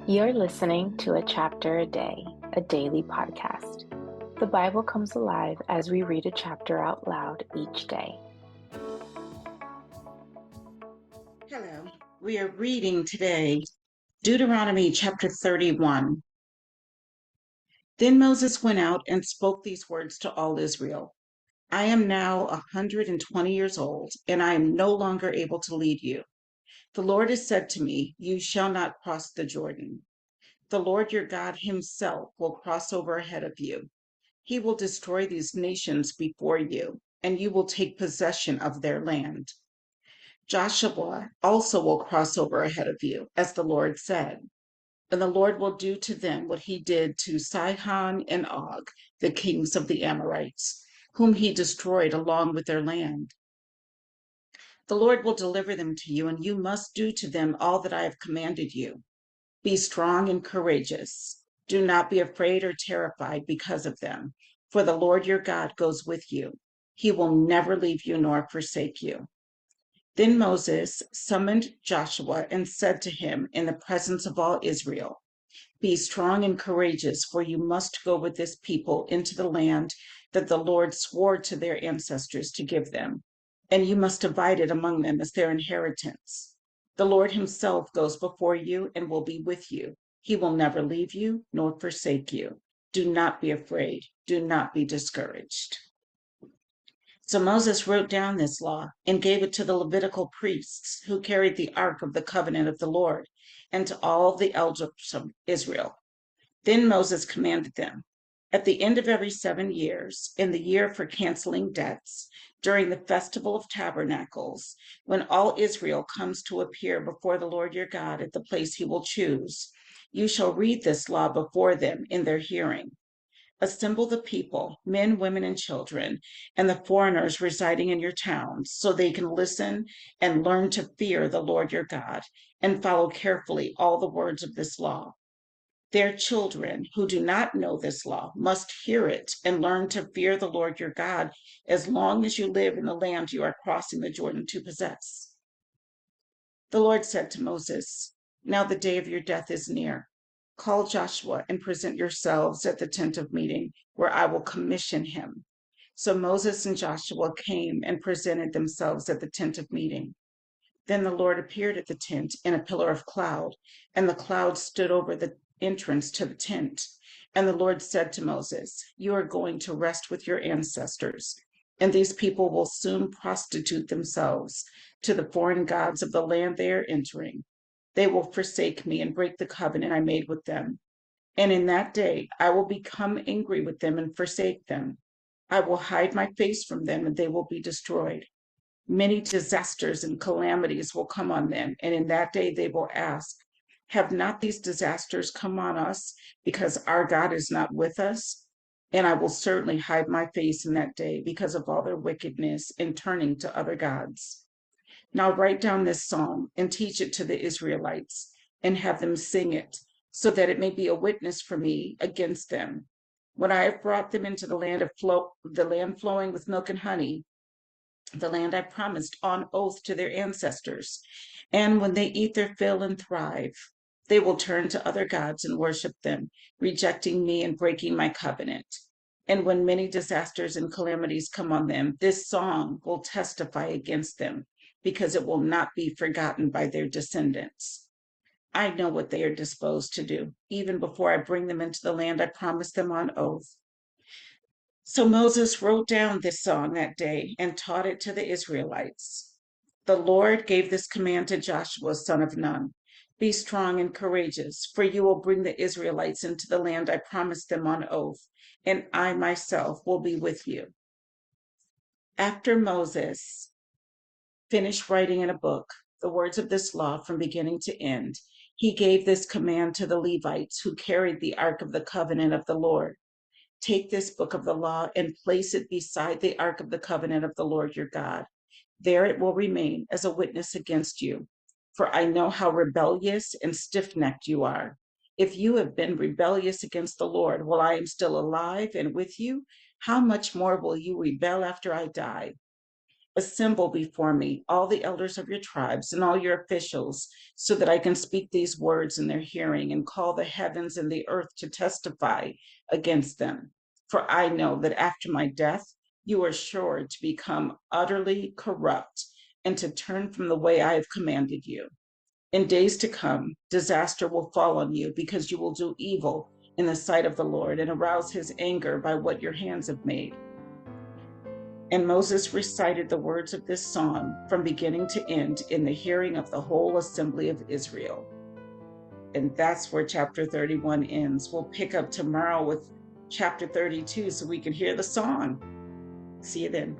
You're listening to A Chapter a Day, a daily podcast. The Bible comes alive as we read a chapter out loud each day. Hello. We are reading today Deuteronomy chapter 31. Then Moses went out and spoke these words to all Israel. I am now 120 years old, and I am no longer able to lead you. The Lord has said to me, you shall not cross the Jordan. The Lord your God himself will cross over ahead of you. He will destroy these nations before you, and you will take possession of their land. Joshua also will cross over ahead of you, as the Lord said. And the Lord will do to them what he did to Sihon and Og, the kings of the Amorites, whom he destroyed along with their land. The Lord will deliver them to you, and you must do to them all that I have commanded you. Be strong and courageous. Do not be afraid or terrified because of them, for the Lord your God goes with you. He will never leave you nor forsake you. Then Moses summoned Joshua and said to him in the presence of all Israel, be strong and courageous, for you must go with this people into the land that the Lord swore to their ancestors to give them, and you must divide it among them as their inheritance. The Lord himself goes before you and will be with you. He will never leave you nor forsake you. Do not be afraid. Do not be discouraged. So Moses wrote down this law and gave it to the Levitical priests who carried the ark of the covenant of the Lord, and to all the elders of Israel. Then Moses commanded them, at the end of every 7 years, in the year for canceling debts, during the festival of tabernacles, when all Israel comes to appear before the Lord your God at the place he will choose, you shall read this law before them in their hearing. Assemble the people, men, women, and children, and the foreigners residing in your towns, so they can listen and learn to fear the Lord your God and follow carefully all the words of this law. Their children who do not know this law must hear it and learn to fear the Lord your God as long as you live in the land you are crossing the Jordan to possess. The Lord said to Moses, now the day of your death is near. Call Joshua and present yourselves at the tent of meeting, where I will commission him. So Moses and Joshua came and presented themselves at the tent of meeting. Then the Lord appeared at the tent in a pillar of cloud, and the cloud stood over the entrance to the tent. And the Lord said to Moses, you are going to rest with your ancestors, and these people will soon prostitute themselves to the foreign gods of the land they are entering. They will forsake me and break the covenant I made with them. And in that day, I will become angry with them and forsake them. I will hide my face from them, and they will be destroyed. Many disasters and calamities will come on them, and in that day they will ask, have not these disasters come on us because our God is not with us? And I will certainly hide my face in that day because of all their wickedness in turning to other gods. Now write down this psalm and teach it to the Israelites and have them sing it, so that it may be a witness for me against them. When I have brought them into the land flowing with milk and honey, the land I promised on oath to their ancestors. And when they eat their fill and thrive, they will turn to other gods and worship them, rejecting me and breaking my covenant. And when many disasters and calamities come on them, this song will testify against them, because it will not be forgotten by their descendants. I know what they are disposed to do, even before I bring them into the land I promised them on oath. So Moses wrote down this song that day and taught it to the Israelites. The Lord gave this command to Joshua, son of Nun. Be strong and courageous, for you will bring the Israelites into the land I promised them on oath, and I myself will be with you. After Moses finished writing in a book the words of this law from beginning to end, he gave this command to the Levites who carried the ark of the covenant of the Lord. Take this book of the law and place it beside the ark of the covenant of the Lord your God. There it will remain as a witness against you, for I know how rebellious and stiff-necked you are. If you have been rebellious against the Lord while I am still alive and with you, how much more will you rebel after I die? Assemble before me all the elders of your tribes and all your officials, so that I can speak these words in their hearing and call the heavens and the earth to testify against them. For I know that after my death, you are sure to become utterly corrupt and to turn from the way I have commanded you. In days to come, disaster will fall on you because you will do evil in the sight of the Lord and arouse his anger by what your hands have made. And Moses recited the words of this song from beginning to end in the hearing of the whole assembly of Israel. And that's where chapter 31 ends. We'll pick up tomorrow with chapter 32 so we can hear the song. See you then.